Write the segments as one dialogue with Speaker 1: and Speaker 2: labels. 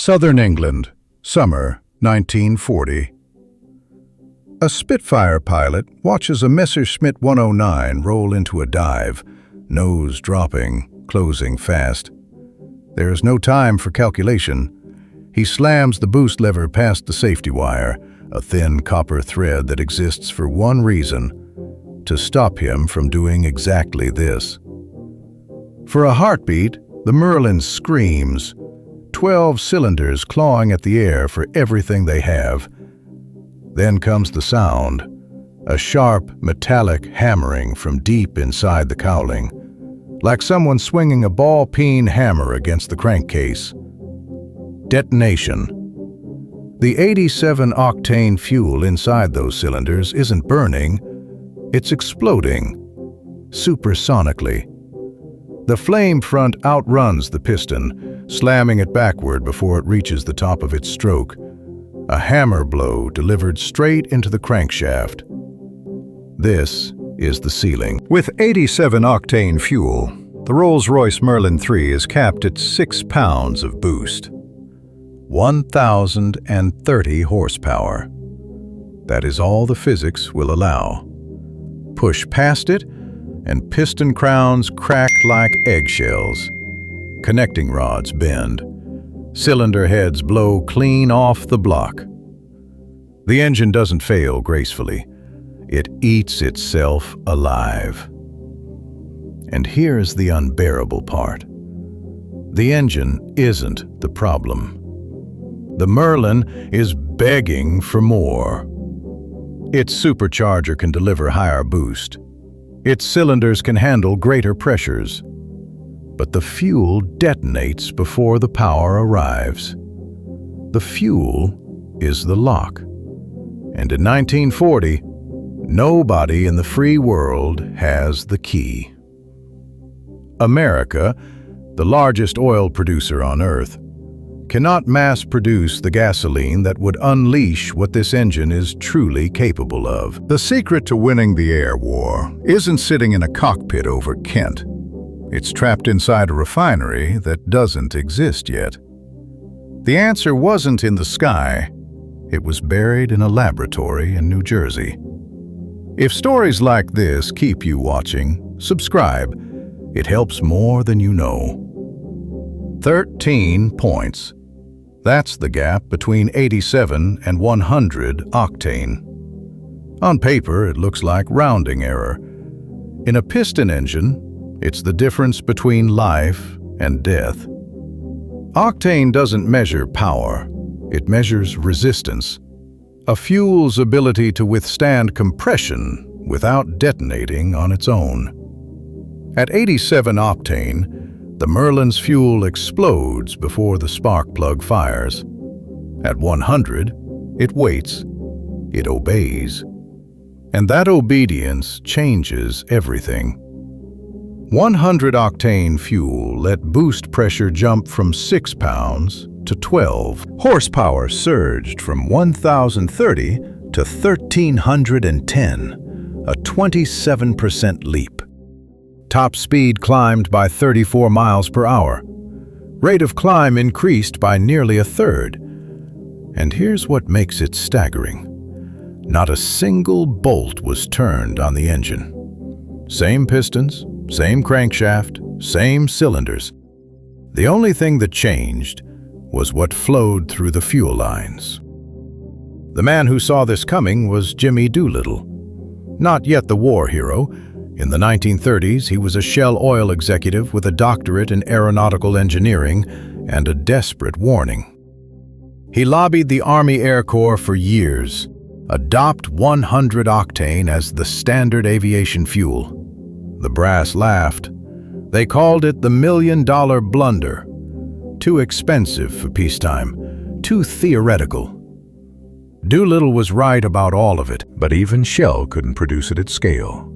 Speaker 1: Southern England, summer 1940. A Spitfire pilot watches a Messerschmitt 109 roll into a dive, nose dropping, closing fast. There is no time for calculation. He slams the boost lever past the safety wire, a thin copper thread that exists for one reason: to stop him from doing exactly this. For a heartbeat, the Merlin screams, 12 cylinders clawing at the air for everything they have. Then comes the sound, a sharp, metallic hammering from deep inside the cowling, like someone swinging a ball-peen hammer against the crankcase. Detonation. The 87-octane fuel inside those cylinders isn't burning, it's exploding, supersonically. The flame front outruns the piston, slamming it backward before it reaches the top of its stroke, a hammer blow delivered straight into the crankshaft. This is the ceiling. With 87-octane fuel, the Rolls-Royce Merlin 3 is capped at 6 pounds of boost. 1,030 horsepower. That is all the physics will allow. Push past it, and piston crowns crack like eggshells. Connecting rods bend. Cylinder heads blow clean off the block. The engine doesn't fail gracefully. It eats itself alive. And here's the unbearable part. The engine isn't the problem. The Merlin is begging for more. Its supercharger can deliver higher boost. Its cylinders can handle greater pressures. But the fuel detonates before the power arrives. The fuel is the lock. And in 1940, nobody in the free world has the key. America, the largest oil producer on Earth, cannot mass-produce the gasoline that would unleash what this engine is truly capable of. The secret to winning the air war isn't sitting in a cockpit over Kent. It's trapped inside a refinery that doesn't exist yet. The answer wasn't in the sky. It was buried in a laboratory in New Jersey. If stories like this keep you watching, subscribe. It helps more than you know. 13 points. That's the gap between 87 and 100 octane. On paper, it looks like rounding error. In a piston engine, it's the difference between life and death. Octane doesn't measure power. It measures resistance, a fuel's ability to withstand compression without detonating on its own. At 87 octane, the Merlin's fuel explodes before the spark plug fires. At 100, it waits. It obeys. And that obedience changes everything. 100-octane fuel let boost pressure jump from 6 pounds to 12. Horsepower surged from 1,030 to 1,310, a 27% leap. Top speed climbed by 34 miles per hour. Rate of climb increased by nearly a third. And here's what makes it staggering. Not a single bolt was turned on the engine. Same pistons, same crankshaft, same cylinders. The only thing that changed was what flowed through the fuel lines. The man who saw this coming was Jimmy Doolittle. Not yet the war hero. In the 1930s, he was a Shell oil executive with a doctorate in aeronautical engineering and a desperate warning. He lobbied the Army Air Corps for years. Adopt 100 octane as the standard aviation fuel. The brass laughed. They called it the $1,000,000 blunder. Too expensive for peacetime, too theoretical. Doolittle was right about all of it, but even Shell couldn't produce it at scale.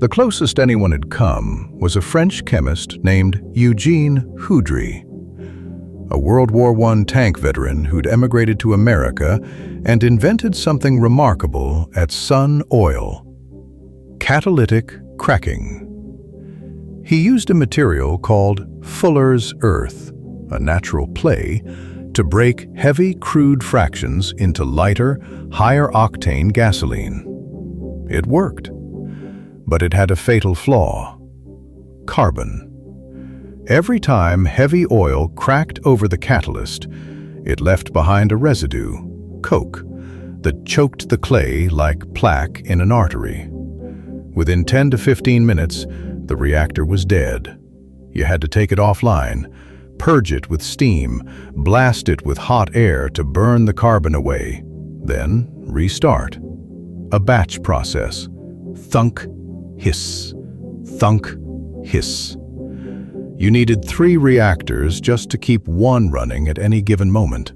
Speaker 1: The closest anyone had come was a French chemist named Eugene Houdry, a World War I tank veteran who'd emigrated to America and invented something remarkable at Sun Oil: catalytic cracking. He used a material called Fuller's Earth, a natural play, to break heavy crude fractions into lighter, higher-octane gasoline. It worked, but it had a fatal flaw: carbon. Every time heavy oil cracked over the catalyst, it left behind a residue, coke, that choked the clay like plaque in an artery. Within 10 to 15 minutes, the reactor was dead. You had to take it offline, purge it with steam, blast it with hot air to burn the carbon away, then restart. A batch process. Thunk, hiss. Thunk, hiss. You needed 3 reactors just to keep one running at any given moment.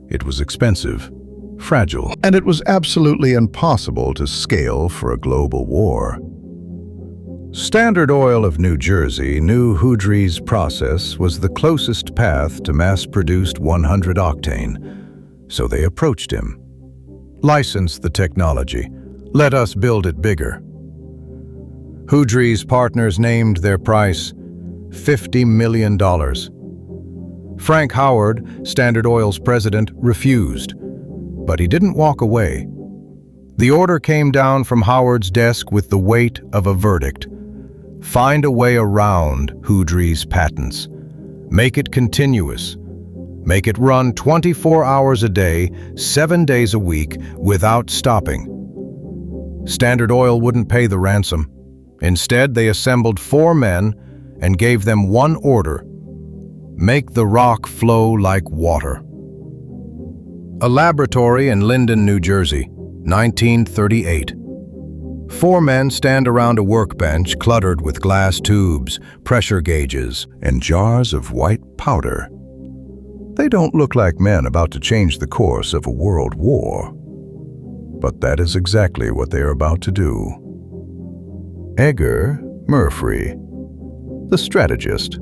Speaker 1: It was expensive, fragile, and it was absolutely impossible to scale for a global war. Standard Oil of New Jersey knew Houdry's process was the closest path to mass-produced 100-octane, so they approached him. "License the technology. Let us build it bigger." Houdry's partners named their price $50 million. Frank Howard, Standard Oil's president, refused, but he didn't walk away. The order came down from Howard's desk with the weight of a verdict. Find a way around Houdry's patents. Make it continuous. Make it run 24 hours a day, 7 days a week, without stopping. Standard Oil wouldn't pay the ransom. Instead, they assembled 4 men and gave them one order: make the rock flow like water. A laboratory in Linden, New Jersey, 1938. 4 men stand around a workbench cluttered with glass tubes, pressure gauges, and jars of white powder. They don't look like men about to change the course of a world war. But that is exactly what they are about to do. Edgar Murphy, the strategist,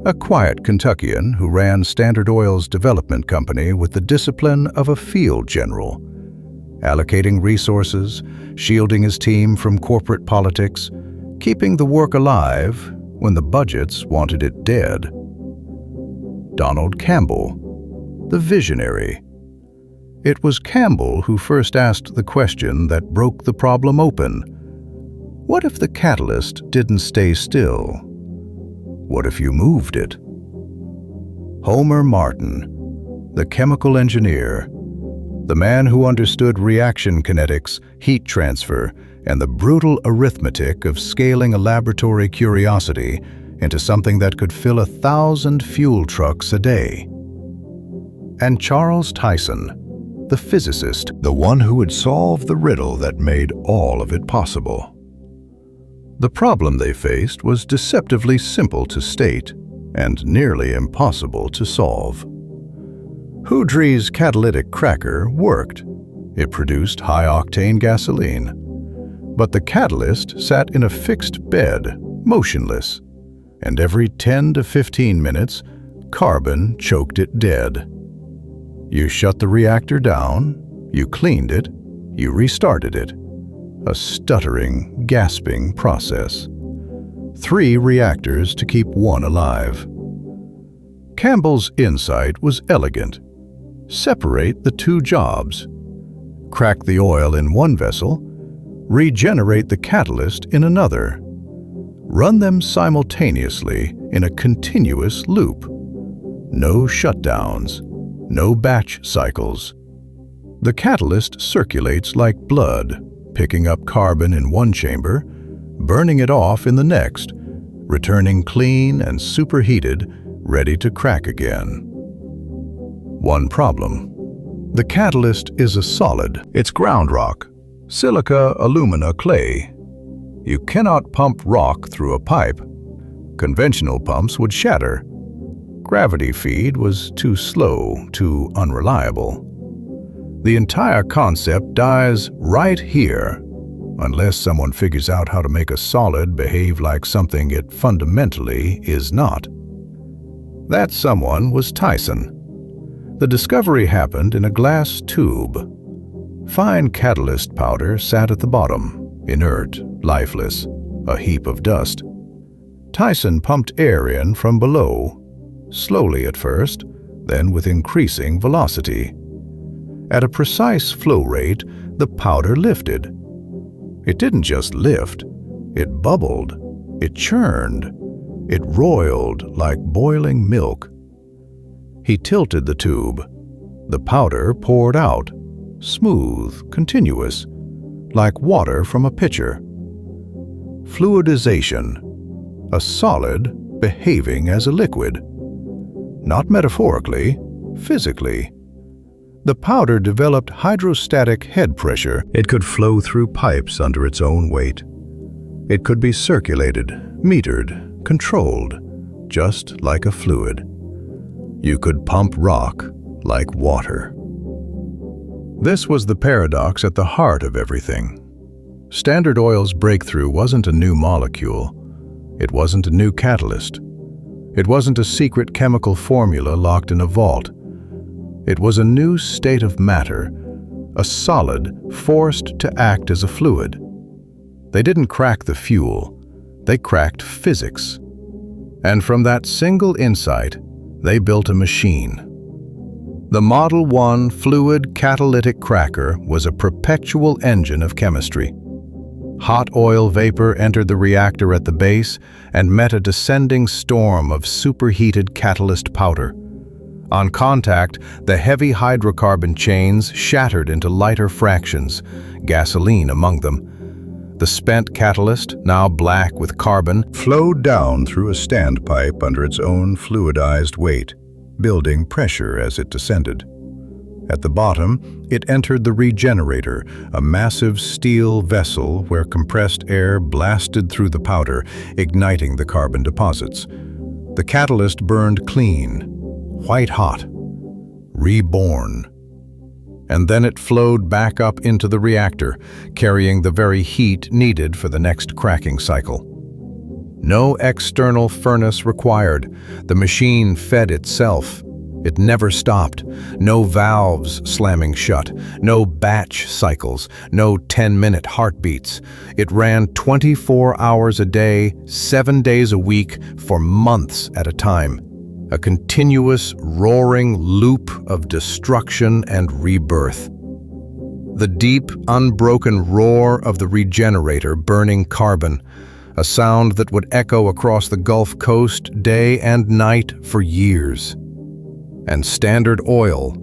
Speaker 1: a quiet Kentuckian who ran Standard Oil's development company with the discipline of a field general, allocating resources, shielding his team from corporate politics, keeping the work alive when the budgets wanted it dead. Donald Campbell, the visionary. It was Campbell who first asked the question that broke the problem open. What if the catalyst didn't stay still? What if you moved it? Homer Martin, the chemical engineer, the man who understood reaction kinetics, heat transfer, and the brutal arithmetic of scaling a laboratory curiosity into something that could fill 1,000 fuel trucks a day. And Charles Tyson, the physicist, the one who would solve the riddle that made all of it possible. The problem they faced was deceptively simple to state and nearly impossible to solve. Houdry's catalytic cracker worked. It produced high-octane gasoline. But the catalyst sat in a fixed bed, motionless, and every 10 to 15 minutes, carbon choked it dead. You shut the reactor down, you cleaned it, you restarted it. A stuttering, gasping process. 3 reactors to keep one alive. Campbell's insight was elegant. Separate the 2 jobs. Crack the oil in one vessel, regenerate the catalyst in another. Run them simultaneously in a continuous loop. No shutdowns, no batch cycles. The catalyst circulates like blood, picking up carbon in one chamber, burning it off in the next, returning clean and superheated, ready to crack again. One problem. The catalyst is a solid. It's ground rock, silica, alumina, clay. You cannot pump rock through a pipe. Conventional pumps would shatter. Gravity feed was too slow, too unreliable. The entire concept dies right here, unless someone figures out how to make a solid behave like something it fundamentally is not. That someone was Tyson. The discovery happened in a glass tube. Fine catalyst powder sat at the bottom, inert, lifeless, a heap of dust. Tyson pumped air in from below, slowly at first, then with increasing velocity. At a precise flow rate, the powder lifted. It didn't just lift, it bubbled, it churned, it roiled like boiling milk. He tilted the tube. The powder poured out, smooth, continuous, like water from a pitcher. Fluidization, a solid behaving as a liquid. Not metaphorically, physically. The powder developed hydrostatic head pressure. It could flow through pipes under its own weight. It could be circulated, metered, controlled, just like a fluid. You could pump rock like water. This was the paradox at the heart of everything. Standard Oil's breakthrough wasn't a new molecule. It wasn't a new catalyst. It wasn't a secret chemical formula locked in a vault. It was a new state of matter, a solid forced to act as a fluid. They didn't crack the fuel, they cracked physics. And from that single insight, they built a machine. The Model 1 fluid catalytic cracker was a perpetual engine of chemistry. Hot oil vapor entered the reactor at the base and met a descending storm of superheated catalyst powder. On contact, the heavy hydrocarbon chains shattered into lighter fractions, gasoline among them. The spent catalyst, now black with carbon, flowed down through a standpipe under its own fluidized weight, building pressure as it descended. At the bottom, it entered the regenerator, a massive steel vessel where compressed air blasted through the powder, igniting the carbon deposits. The catalyst burned clean, white-hot, reborn. And then it flowed back up into the reactor, carrying the very heat needed for the next cracking cycle. No external furnace required. The machine fed itself. It never stopped. No valves slamming shut. No batch cycles. No 10-minute heartbeats. It ran 24 hours a day, 7 days a week, for months at a time. A continuous, roaring loop of destruction and rebirth. The deep, unbroken roar of the regenerator burning carbon, a sound that would echo across the Gulf Coast day and night for years. And Standard Oil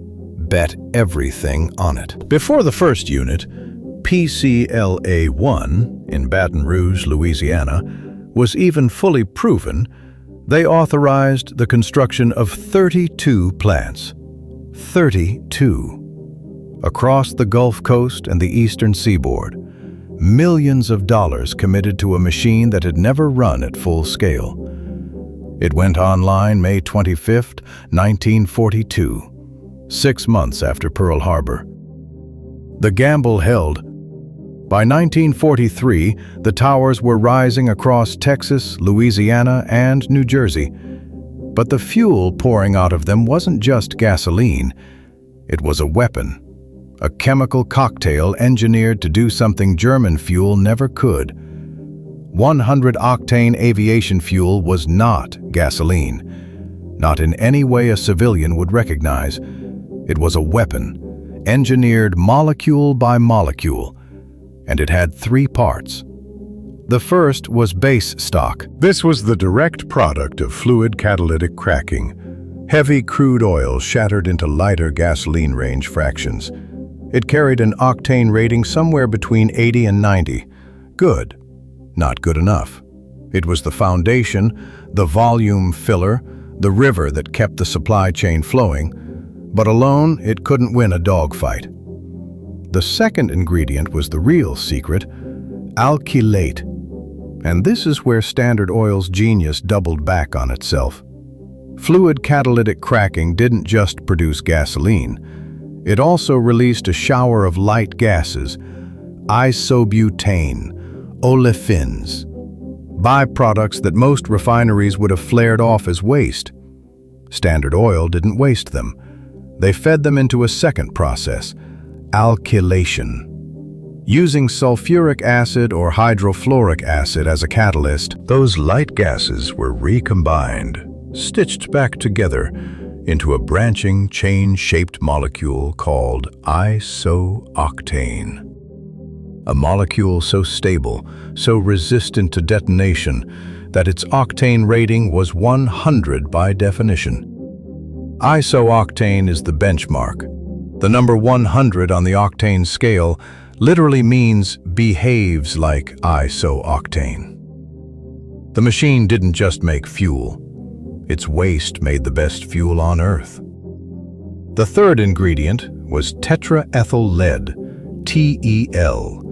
Speaker 1: bet everything on it. Before the first unit, PCLA-1 in Baton Rouge, Louisiana, was even fully proven, they authorized the construction of 32 plants. 32. Across the Gulf Coast and the eastern seaboard, millions of dollars committed to a machine that had never run at full scale. It went online May 25, 1942, 6 months after Pearl Harbor. The gamble held. By 1943, the towers were rising across Texas, Louisiana, and New Jersey. But the fuel pouring out of them wasn't just gasoline. It was a weapon, a chemical cocktail engineered to do something German fuel never could. 100-octane aviation fuel was not gasoline, not in any way a civilian would recognize. It was a weapon, engineered molecule by molecule, and it had 3 parts. The first was base stock. This was the direct product of fluid catalytic cracking. Heavy crude oil shattered into lighter gasoline range fractions. It carried an octane rating somewhere between 80 and 90. Good. Not good enough. It was the foundation, the volume filler, the river that kept the supply chain flowing, but alone it couldn't win a dogfight. The second ingredient was the real secret, alkylate. And this is where Standard Oil's genius doubled back on itself. Fluid catalytic cracking didn't just produce gasoline. It also released a shower of light gases, iso-octane, olefins, byproducts that most refineries would have flared off as waste. Standard Oil didn't waste them. They fed them into a second process, alkylation. Using sulfuric acid or hydrofluoric acid as a catalyst, those light gases were recombined, stitched back together into a branching chain-shaped molecule called iso-octane. A molecule so stable, so resistant to detonation, that its octane rating was 100 by definition. Iso-octane is the benchmark. The number 100 on the octane scale literally means behaves like iso-octane. The machine didn't just make fuel. Its waste made the best fuel on Earth. The third ingredient was tetraethyl lead, TEL,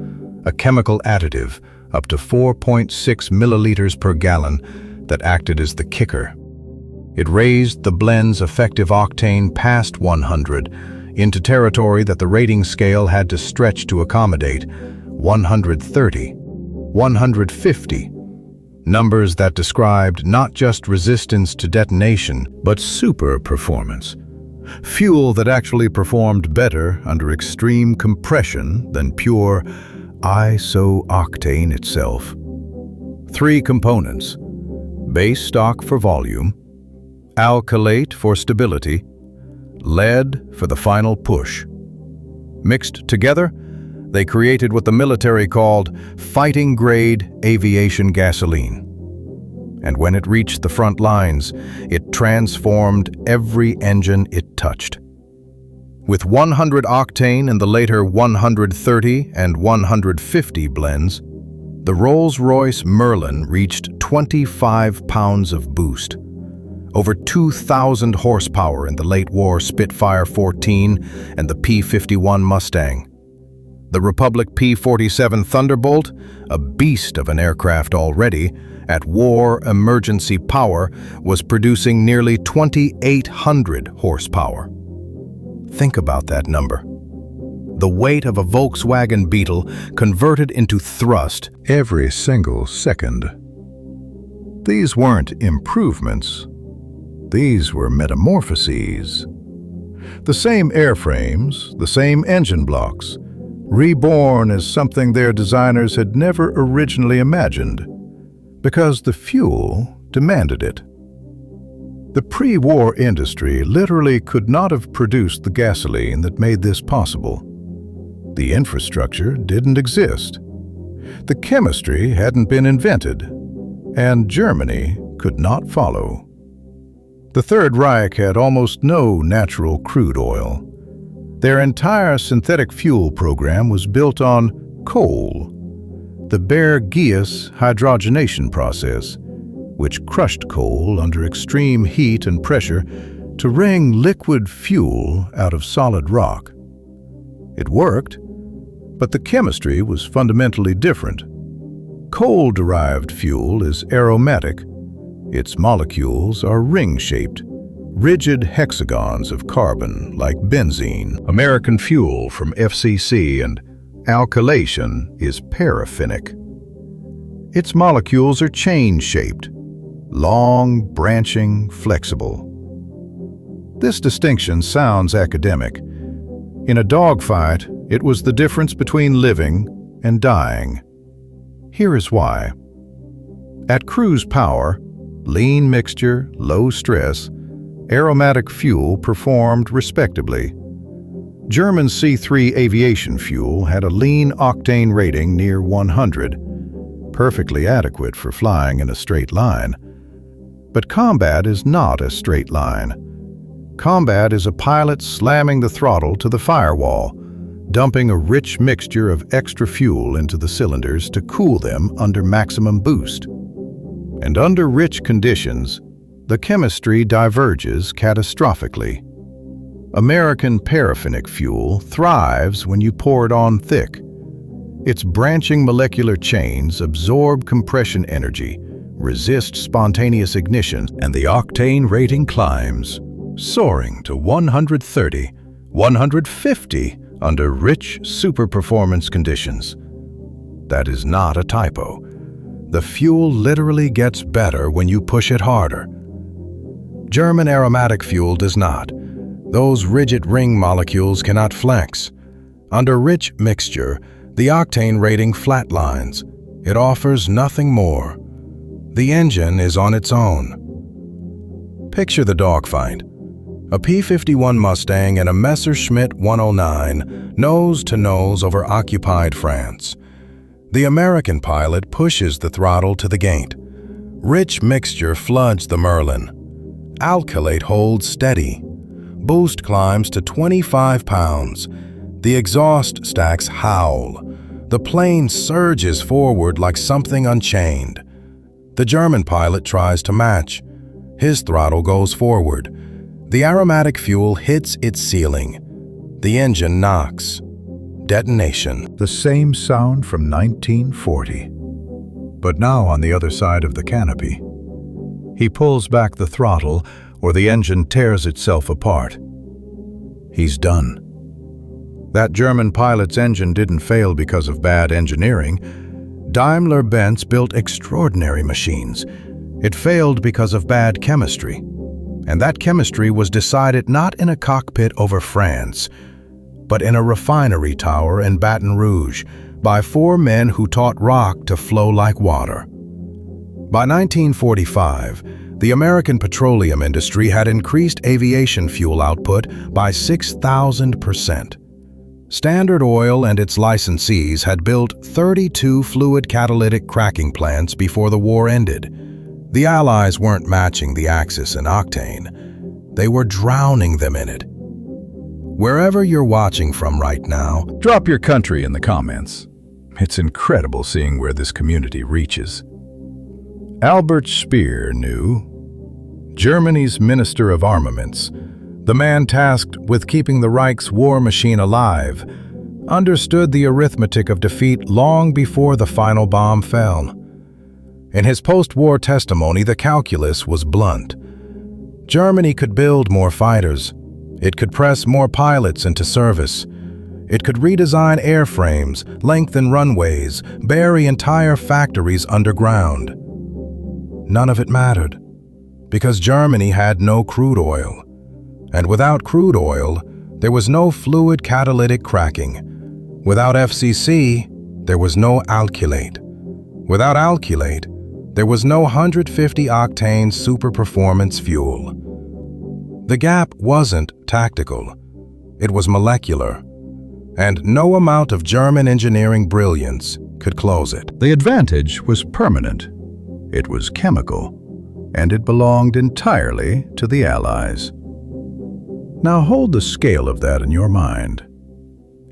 Speaker 1: a chemical additive up to 4.6 milliliters per gallon that acted as the kicker. It raised the blend's effective octane past 100 into territory that the rating scale had to stretch to accommodate: 130, 150, numbers that described not just resistance to detonation, but super performance. Fuel that actually performed better under extreme compression than pure iso-octane itself. 3 components: base stock for volume, alkylate for stability, lead for the final push. Mixed together, they created what the military called fighting-grade aviation gasoline. And when it reached the front lines, it transformed every engine it touched. With 100 octane in the later 130 and 150 blends, the Rolls-Royce Merlin reached 25 pounds of boost, over 2,000 horsepower in the late war Spitfire 14 and the P-51 Mustang. The Republic P-47 Thunderbolt, a beast of an aircraft already, at war emergency power, was producing nearly 2,800 horsepower. Think about that number. The weight of a Volkswagen Beetle converted into thrust every single second. These weren't improvements. These were metamorphoses. The same airframes, the same engine blocks, reborn as something their designers had never originally imagined, because the fuel demanded it. The pre-war industry literally could not have produced the gasoline that made this possible. The infrastructure didn't exist. The chemistry hadn't been invented, and Germany could not follow. The Third Reich had almost no natural crude oil. Their entire synthetic fuel program was built on coal, the Beer-Gies hydrogenation process, which crushed coal under extreme heat and pressure to wring liquid fuel out of solid rock. It worked, but the chemistry was fundamentally different. Coal-derived fuel is aromatic. Its molecules are ring-shaped, rigid hexagons of carbon like benzene. American fuel from FCC and alkylation is paraffinic. Its molecules are chain-shaped, long, branching, flexible. This distinction sounds academic. In a dogfight, it was the difference between living and dying. Here is why. At cruise power, lean mixture, low stress, aromatic fuel performed respectably. German C-3 aviation fuel had a lean octane rating near 100, perfectly adequate for flying in a straight line. But combat is not a straight line. Combat is a pilot slamming the throttle to the firewall, dumping a rich mixture of extra fuel into the cylinders to cool them under maximum boost. And under rich conditions, the chemistry diverges catastrophically. American paraffinic fuel thrives when you pour it on thick. Its branching molecular chains absorb compression energy, resist spontaneous ignition, and the octane rating climbs, soaring to 130, 150 under rich super-performance conditions. That is not a typo. The fuel literally gets better when you push it harder. German aromatic fuel does not. Those rigid ring molecules cannot flex. Under rich mixture, the octane rating flatlines. It offers nothing more. The engine is on its own. Picture the dogfight. A P-51 Mustang and a Messerschmitt 109 nose to nose over occupied France. The American pilot pushes the throttle to the gate. Rich mixture floods the Merlin. Alkylate holds steady. Boost climbs to 25 pounds. The exhaust stacks howl. The plane surges forward like something unchained. The German pilot tries to match. His throttle goes forward. The aromatic fuel hits its ceiling. The engine knocks. Detonation.
Speaker 2: The same sound from 1940. But now on the other side of the canopy. He pulls back the throttle, or the engine tears itself apart. He's done. That German pilot's engine didn't fail because of bad engineering. Daimler-Benz built extraordinary machines. It failed because of bad chemistry. And that chemistry was decided not in a cockpit over France, but in a refinery tower in Baton Rouge by 4 men who taught rock to flow like water. By 1945, the American petroleum industry had increased aviation fuel output by 6,000%. Standard Oil and its licensees had built 32 fluid catalytic cracking plants before the war ended. The Allies weren't matching the Axis in octane. They were drowning them in it. Wherever you're watching from right now, drop your country in the comments. It's incredible seeing where this community reaches. Albert Speer knew. Germany's Minister of Armaments, the man tasked with keeping the Reich's war machine alive, understood the arithmetic of defeat long before the final bomb fell. In his post-war testimony, the calculus was blunt. Germany could build more fighters. It could press more pilots into service. It could redesign airframes, lengthen runways, bury entire factories underground. None of it mattered, because Germany had no crude oil. And without crude oil, there was no fluid catalytic cracking. Without FCC, there was no alkylate. Without alkylate, there was no 150-octane super-performance fuel. The gap wasn't tactical. It was molecular. And no amount of German engineering brilliance could close it. The advantage was permanent. It was chemical, and it belonged entirely to the Allies. Now hold the scale of that in your mind.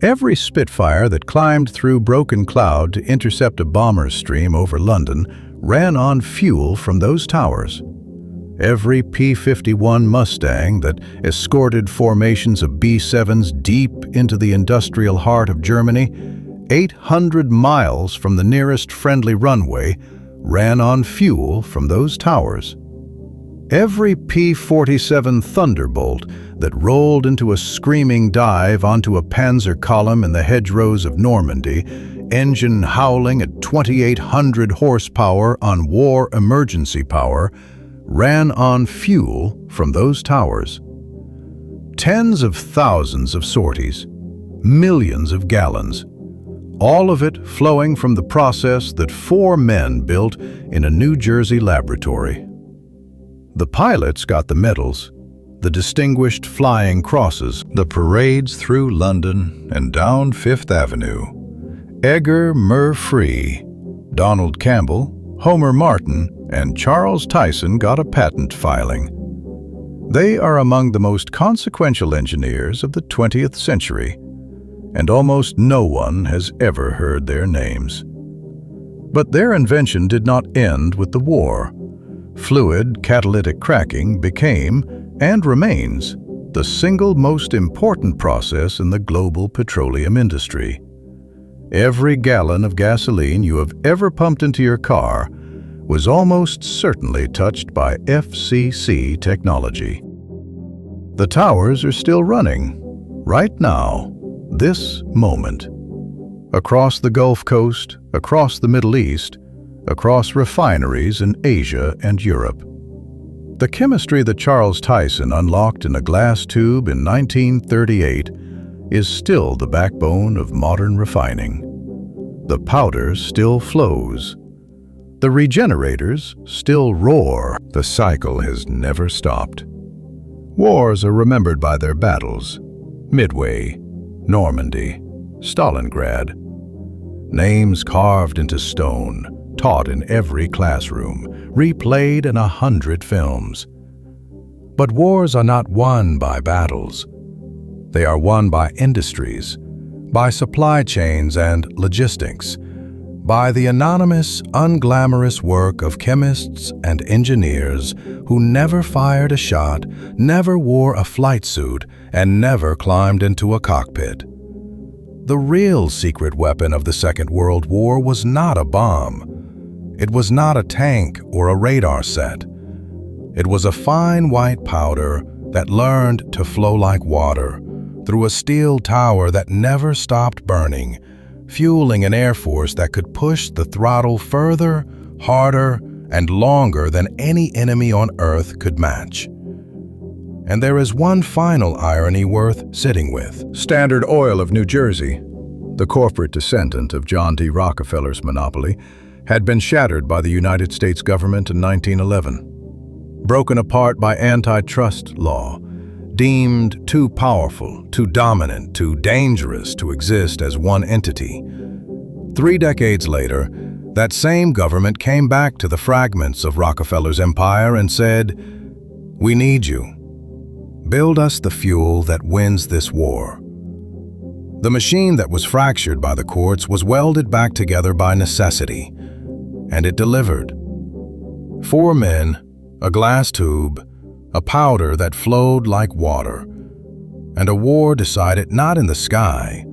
Speaker 2: Every Spitfire that climbed through broken cloud to intercept a bomber's stream over London ran on fuel from those towers. Every P-51 Mustang that escorted formations of B-7s deep into the industrial heart of Germany, 800 miles from the nearest friendly runway, ran on fuel from those towers. Every P-47 Thunderbolt that rolled into a screaming dive onto a panzer column in the hedgerows of Normandy, engine howling at 2,800 horsepower on war emergency power, ran on fuel from those towers. Tens of thousands of sorties, millions of gallons, all of it flowing from the process that 4 men built in a New Jersey laboratory. The pilots got the medals, the distinguished flying crosses, the parades through London and down Fifth Avenue. Edgar Murphy, Donald Campbell, Homer Martin, and Charles Tyson got a patent filing. They are among the most consequential engineers of the 20th century, and almost no one has ever heard their names. But their invention did not end with the war. Fluid catalytic cracking became, and remains, the single most important process in the global petroleum industry. Every gallon of gasoline you have ever pumped into your car was almost certainly touched by FCC technology. The towers are still running, right now, this moment. Across the Gulf Coast, across the Middle East, across refineries in Asia and Europe. The chemistry that Charles Tyson unlocked in a glass tube in 1938 is still the backbone of modern refining. The powder still flows.
Speaker 1: The regenerators still roar.
Speaker 2: The cycle has never stopped.
Speaker 1: Wars are remembered by their battles. Midway, Normandy, Stalingrad. Names carved into stone, taught in every classroom, replayed in 100 films. But wars are not won by battles. They are won by industries, by supply chains and logistics, by the anonymous, unglamorous work of chemists and engineers who never fired a shot, never wore a flight suit, and never climbed into a cockpit. The real secret weapon of the Second World War was not a bomb. It was not a tank or a radar set. It was a fine white powder that learned to flow like water through a steel tower that never stopped burning, fueling an air force that could push the throttle further, harder, and longer than any enemy on Earth could match. And there is one final irony worth sitting with.
Speaker 2: Standard Oil of New Jersey, the corporate descendant of John D. Rockefeller's monopoly, had been shattered by the United States government in 1911. Broken apart by antitrust law, deemed too powerful, too dominant, too dangerous to exist as one entity. 3 decades later, that same government came back to the fragments of Rockefeller's empire and said, "We need you. Build us the fuel that wins this war." The machine that was fractured by the courts was welded back together by necessity, and it delivered. 4 men, a glass tube, a powder that flowed like water, and a war decided not in the sky,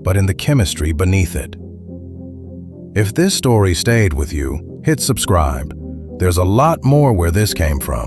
Speaker 2: but in the chemistry beneath it. If this story stayed with you, hit subscribe. There's a lot more where this came from.